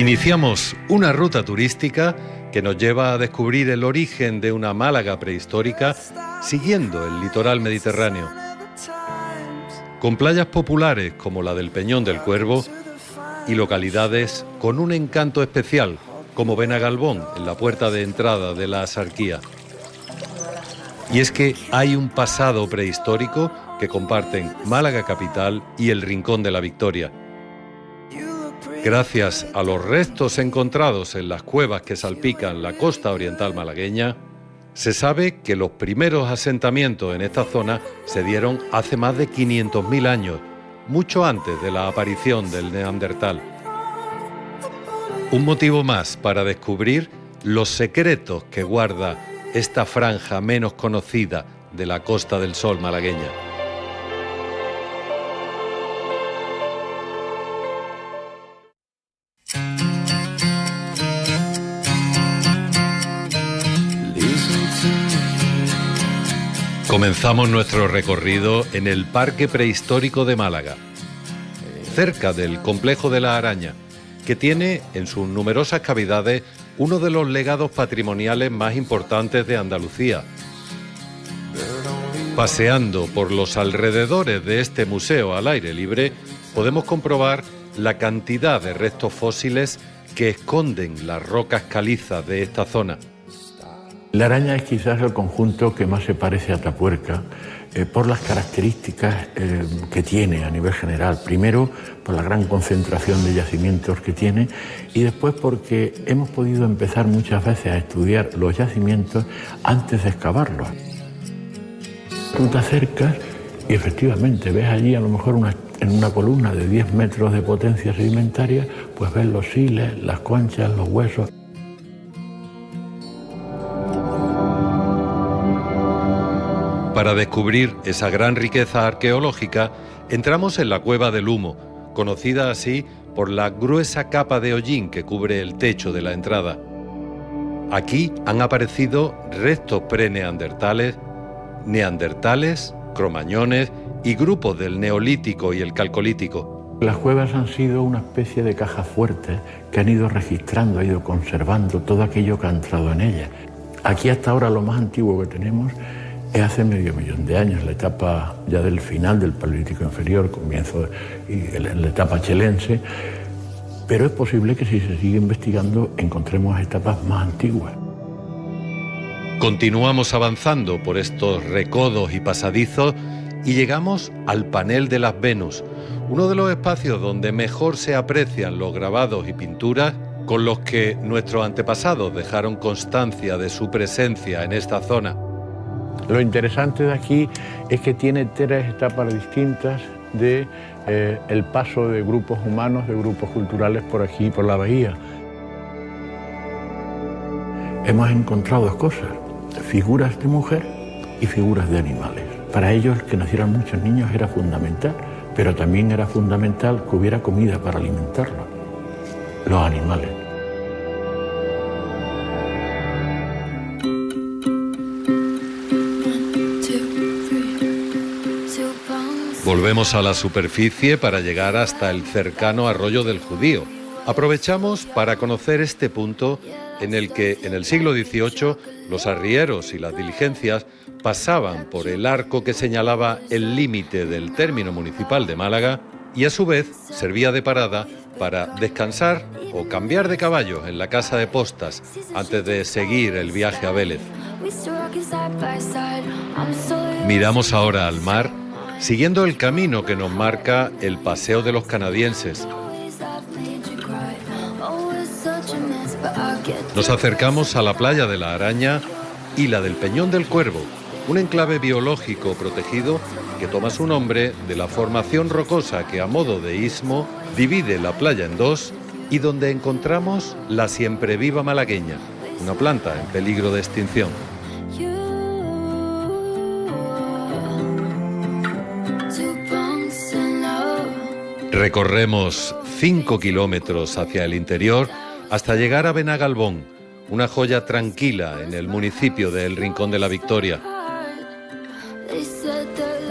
Iniciamos una ruta turística que nos lleva a descubrir el origen de una Málaga prehistórica siguiendo el litoral mediterráneo. Con playas populares como la del Peñón del Cuervo y localidades con un encanto especial como Benagalbón, en la puerta de entrada de la Axarquía. Y es que hay un pasado prehistórico que comparten Málaga capital y el Rincón de la Victoria. Gracias a los restos encontrados en las cuevas que salpican la costa oriental malagueña, se sabe que los primeros asentamientos en esta zona se dieron hace más de 500.000 años, mucho antes de la aparición del Neandertal. Un motivo más para descubrir los secretos que guarda esta franja menos conocida de la Costa del Sol malagueña. Comenzamos nuestro recorrido en el Parque Prehistórico de Málaga, cerca del Complejo de la Araña, que tiene en sus numerosas cavidades uno de los legados patrimoniales más importantes de Andalucía. Paseando por los alrededores de este museo al aire libre, podemos comprobar la cantidad de restos fósiles que esconden las rocas calizas de esta zona. La Araña es quizás el conjunto que más se parece a Atapuerca por las características que tiene a nivel general. Primero, por la gran concentración de yacimientos que tiene y después porque hemos podido empezar muchas veces a estudiar los yacimientos antes de excavarlos. Tú te acercas y efectivamente ves allí a lo mejor en una columna de 10 metros de potencia sedimentaria, pues ves los siles, las conchas, los huesos. Para descubrir esa gran riqueza arqueológica, entramos en la Cueva del Humo, conocida así por la gruesa capa de hollín que cubre el techo de la entrada. Aquí han aparecido restos preneandertales, neandertales, cromañones y grupos del Neolítico y el Calcolítico. Las cuevas han sido una especie de cajas fuertes que han ido registrando, han ido conservando todo aquello que ha entrado en ellas. Aquí hasta ahora lo más antiguo que tenemos es hace medio millón de años, la etapa ya del final del Paleolítico inferior, comienzo y la etapa chelense, pero es posible que si se sigue investigando encontremos etapas más antiguas. Continuamos avanzando por estos recodos y pasadizos y llegamos al Panel de las Venus, uno de los espacios donde mejor se aprecian los grabados y pinturas con los que nuestros antepasados dejaron constancia de su presencia en esta zona. Lo interesante de aquí es que tiene 3 etapas distintas de el paso de grupos humanos, de grupos culturales por aquí, por la bahía. Hemos encontrado 2 cosas, figuras de mujer y figuras de animales. Para ellos que nacieran muchos niños era fundamental, pero también era fundamental que hubiera comida para alimentarlos, los animales. Volvemos a la superficie para llegar hasta el cercano Arroyo del Judío. Aprovechamos para conocer este punto en el que en el siglo XVIII los arrieros y las diligencias pasaban por el arco que señalaba el límite del término municipal de Málaga y a su vez servía de parada para descansar o cambiar de caballos en la casa de postas antes de seguir el viaje a Vélez. Miramos ahora al mar, siguiendo el camino que nos marca el Paseo de los Canadienses. Nos acercamos a la playa de la Araña y la del Peñón del Cuervo, un enclave biológico protegido que toma su nombre de la formación rocosa que a modo de istmo divide la playa en 2 y donde encontramos la siempreviva malagueña, una planta en peligro de extinción. Recorremos 5 kilómetros hacia el interior hasta llegar a Benagalbón, una joya tranquila en el municipio de El Rincón de la Victoria.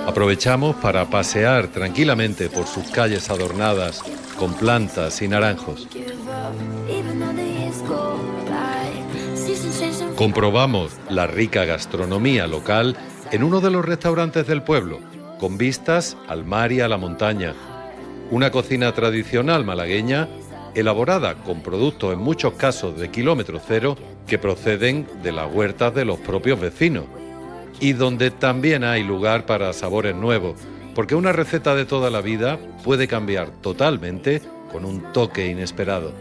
Aprovechamos para pasear tranquilamente por sus calles adornadas con plantas y naranjos. Comprobamos la rica gastronomía local en uno de los restaurantes del pueblo, con vistas al mar y a la montaña. Una cocina tradicional malagueña, elaborada con productos en muchos casos de kilómetro cero, que proceden de las huertas de los propios vecinos. Y donde también hay lugar para sabores nuevos, porque una receta de toda la vida puede cambiar totalmente con un toque inesperado.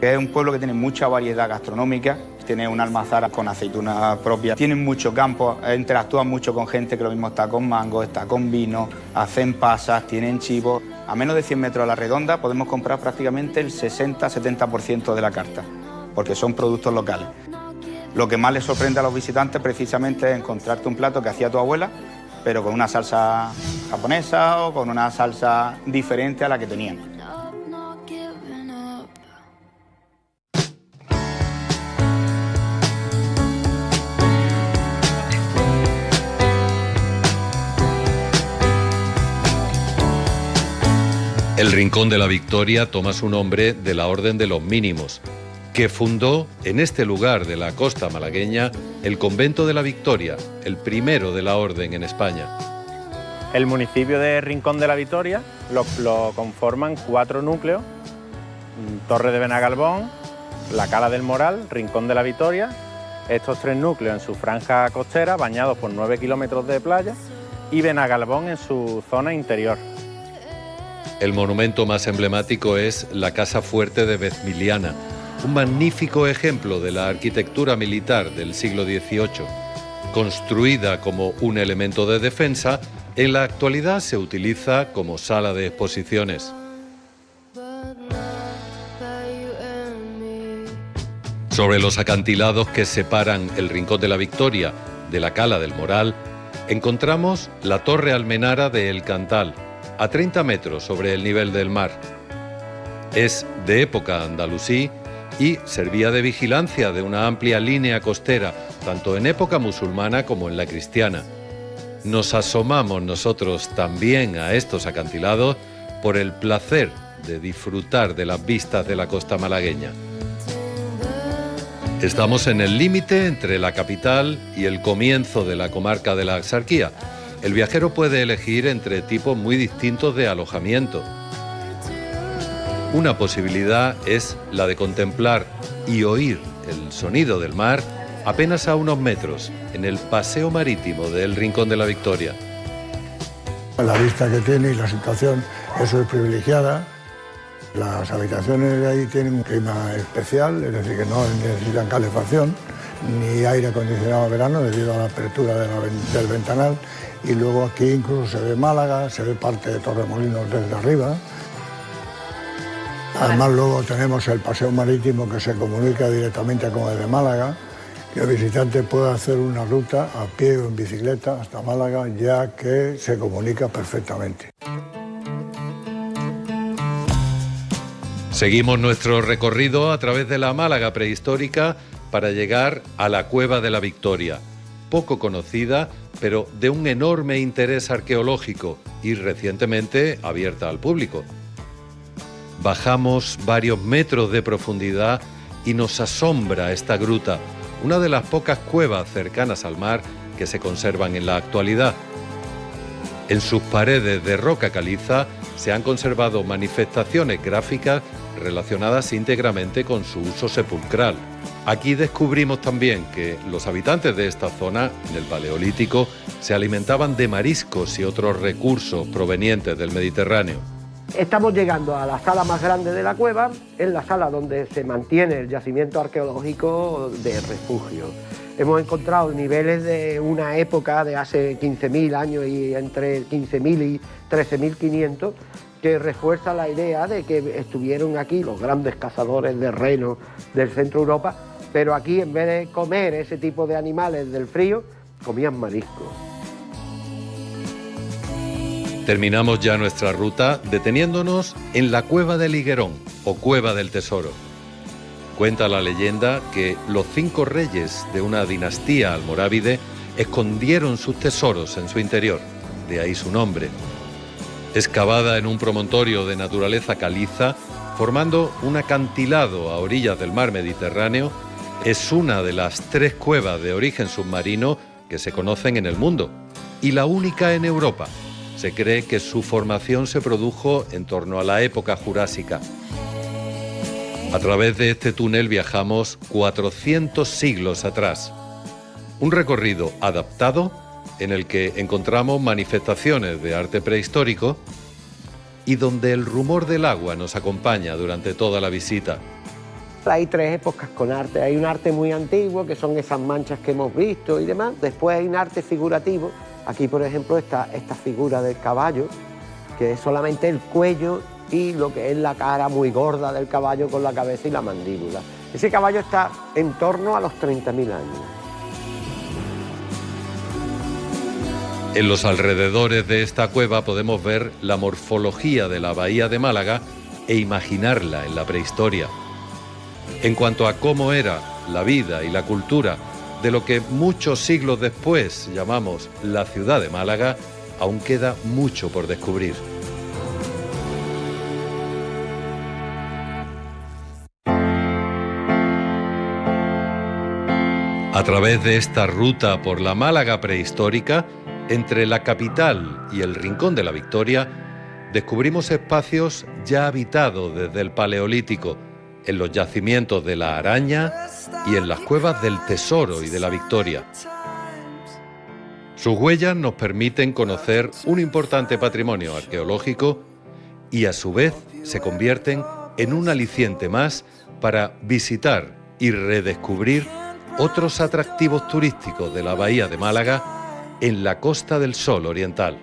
Es un pueblo que tiene mucha variedad gastronómica, tiene una almazara con aceituna propia, tienen mucho campo, interactúan mucho con gente que lo mismo está con mango, está con vino, hacen pasas, tienen chivos. A menos de 100 metros a la redonda podemos comprar prácticamente el 60-70% de la carta, porque son productos locales. Lo que más les sorprende a los visitantes precisamente es encontrarte un plato que hacía tu abuela, pero con una salsa japonesa o con una salsa diferente a la que tenían. El Rincón de la Victoria toma su nombre de la Orden de los Mínimos, que fundó en este lugar de la costa malagueña el Convento de la Victoria, el primero de la orden en España. El municipio de Rincón de la Victoria lo conforman 4 núcleos: Torre de Benagalbón, La Cala del Moral, Rincón de la Victoria. Estos 3 núcleos en su franja costera, bañados por 9 kilómetros de playa, y Benagalbón en su zona interior. El monumento más emblemático es la Casa Fuerte de Vezmiliana, un magnífico ejemplo de la arquitectura militar del siglo XVIII. Construida como un elemento de defensa, en la actualidad se utiliza como sala de exposiciones. Sobre los acantilados que separan el Rincón de la Victoria de la Cala del Moral, encontramos la Torre Almenara de El Cantal, a 30 metros sobre el nivel del mar. Es de época andalusí y servía de vigilancia de una amplia línea costera, tanto en época musulmana como en la cristiana. Nos asomamos nosotros también a estos acantilados por el placer de disfrutar de las vistas de la costa malagueña. Estamos en el límite entre la capital y el comienzo de la comarca de la Axarquía. El viajero puede elegir entre tipos muy distintos de alojamiento. Una posibilidad es la de contemplar y oír el sonido del mar apenas a unos metros, en el paseo marítimo del Rincón de la Victoria. La vista que tiene y la situación es privilegiada. Las habitaciones de ahí tienen un clima especial, es decir, que no necesitan calefacción ni aire acondicionado en verano debido a la apertura del ventanal. Y luego aquí incluso se ve Málaga, se ve parte de Torremolinos desde arriba. Además luego tenemos el paseo marítimo que se comunica directamente con el de Málaga, que el visitante puede hacer una ruta a pie o en bicicleta hasta Málaga, ya que se comunica perfectamente. Seguimos nuestro recorrido a través de la Málaga prehistórica para llegar a la Cueva de la Victoria, poco conocida, pero de un enorme interés arqueológico y recientemente abierta al público. Bajamos varios metros de profundidad y nos asombra esta gruta, una de las pocas cuevas cercanas al mar que se conservan en la actualidad. En sus paredes de roca caliza se han conservado manifestaciones gráficas relacionadas íntegramente con su uso sepulcral. Aquí descubrimos también que los habitantes de esta zona, en el Paleolítico, se alimentaban de mariscos y otros recursos provenientes del Mediterráneo. Estamos llegando a la sala más grande de la cueva, es la sala donde se mantiene el yacimiento arqueológico de refugio. Hemos encontrado niveles de una época de hace 15.000 años y entre 15.000 y 13.500 que refuerza la idea de que estuvieron aquí los grandes cazadores de renos del centro de Europa, pero aquí en vez de comer ese tipo de animales del frío, comían mariscos. Terminamos ya nuestra ruta deteniéndonos en la Cueva del Higuerón o Cueva del Tesoro. Cuenta la leyenda que los 5 reyes de una dinastía almorávide escondieron sus tesoros en su interior, de ahí su nombre. Excavada en un promontorio de naturaleza caliza, formando un acantilado a orillas del mar Mediterráneo, Es una de las 3 cuevas de origen submarino que se conocen en el mundo y la única en Europa. Se cree que su formación se produjo en torno a la época jurásica. A través de este túnel viajamos 400 siglos atrás. Un recorrido adaptado en el que encontramos manifestaciones de arte prehistórico y donde el rumor del agua nos acompaña durante toda la visita. Hay 3 épocas con arte. Hay un arte muy antiguo, que son esas manchas que hemos visto y demás. Después hay un arte figurativo. Aquí, por ejemplo, está esta figura del caballo, que es solamente el cuello y lo que es la cara muy gorda del caballo con la cabeza y la mandíbula. Ese caballo está en torno a los 30.000 años. En los alrededores de esta cueva podemos ver la morfología de la bahía de Málaga e imaginarla en la prehistoria. En cuanto a cómo era la vida y la cultura de lo que muchos siglos después llamamos la ciudad de Málaga, aún queda mucho por descubrir. A través de esta ruta por la Málaga prehistórica, entre la capital y el Rincón de la Victoria, descubrimos espacios ya habitados desde el Paleolítico, en los yacimientos de la Araña y en las cuevas del Tesoro y de la Victoria. Sus huellas nos permiten conocer un importante patrimonio arqueológico y a su vez se convierten en un aliciente más para visitar y redescubrir otros atractivos turísticos de la bahía de Málaga en la Costa del Sol oriental.